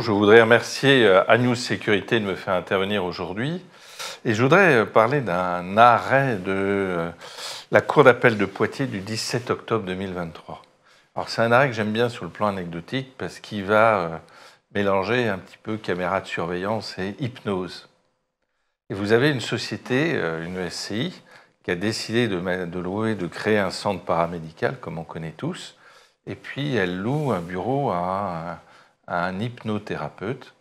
je voudrais remercier Anews Sécurité de me faire intervenir aujourd'hui. Et je voudrais parler d'un arrêt de la Cour d'appel de Poitiers du 17 octobre 2023. Alors c'est un arrêt que j'aime bien sur le plan anecdotique parce qu'il va mélanger un petit peu caméra de surveillance et hypnose. Et vous avez une société, une SCI, qui a décidé de créer un centre paramédical, comme on connaît tous, et puis elle loue un bureau à un hypnothérapeute.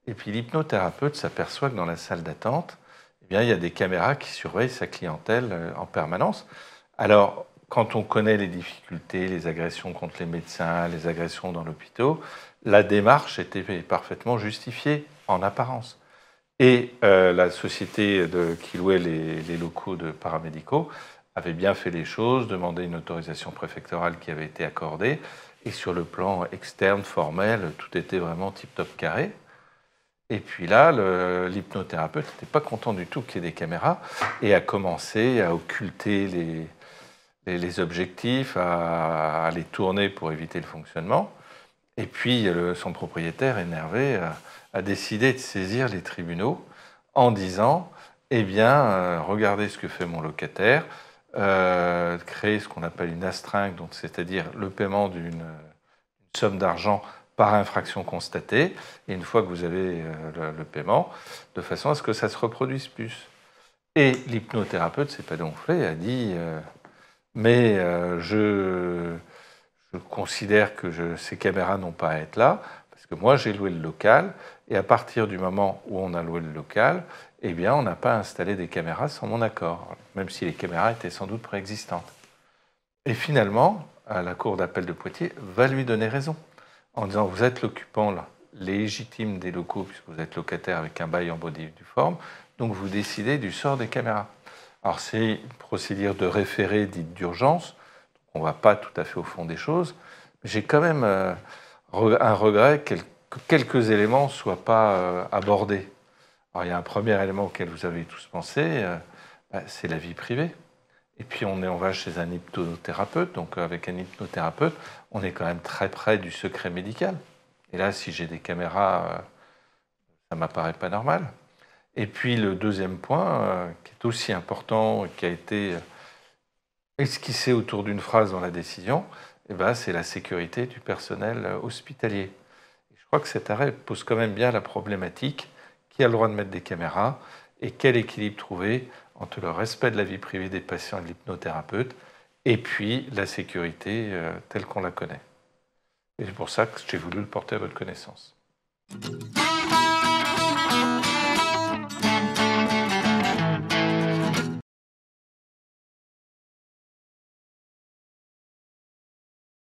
Et puis l'hypnothérapeute s'aperçoit que dans la salle d'attente, eh bien, il y a des caméras qui surveillent sa clientèle en permanence. Alors, quand on connaît les difficultés, les agressions contre les médecins, les agressions dans l'hôpital, la démarche était parfaitement justifiée en apparence. Et la société qui louait les locaux de paramédicaux avait bien fait les choses, demandé une autorisation préfectorale qui avait été accordée, et sur le plan externe, formel, tout était vraiment tip-top carré. Et puis là, l'hypnothérapeute n'était pas content du tout qu'il y ait des caméras et a commencé à occulter les objectifs, à les tourner pour éviter le fonctionnement. Et puis son propriétaire, énervé, a décidé de saisir les tribunaux en disant « Eh bien, regardez ce que fait mon locataire, créer ce qu'on appelle une astreinte, c'est-à-dire le paiement d'une somme d'argent par infraction constatée, et une fois que vous avez le paiement, de façon à ce que ça ne se reproduise plus. » Et l'hypnothérapeute s'est pas gonflé, a dit mais je considère que ces caméras n'ont pas à être là, parce que moi j'ai loué le local, et à partir du moment où on a loué le local, eh bien on n'a pas installé des caméras sans mon accord, même si les caméras étaient sans doute préexistantes. Et finalement, la Cour d'appel de Poitiers va lui donner raison, en disant vous êtes l'occupant légitime des locaux, puisque vous êtes locataire avec un bail en bonne et due forme, donc vous décidez du sort des caméras. Alors c'est une procédure de référé dite d'urgence, on ne va pas tout à fait au fond des choses, mais j'ai quand même un regret que quelques éléments ne soient pas abordés. Alors il y a un premier élément auquel vous avez tous pensé, c'est la vie privée. Et puis on va chez un hypnothérapeute, donc avec un hypnothérapeute, on est quand même très près du secret médical. Et là, si j'ai des caméras, ça ne m'apparaît pas normal. Et puis le deuxième point, qui est aussi important, qui a été esquissé autour d'une phrase dans la décision, c'est la sécurité du personnel hospitalier. Et je crois que cet arrêt pose quand même bien la problématique, qui a le droit de mettre des caméras, et quel équilibre trouver entre le respect de la vie privée des patients et de l'hypnothérapeute, et puis la sécurité telle qu'on la connaît. Et c'est pour ça que j'ai voulu le porter à votre connaissance.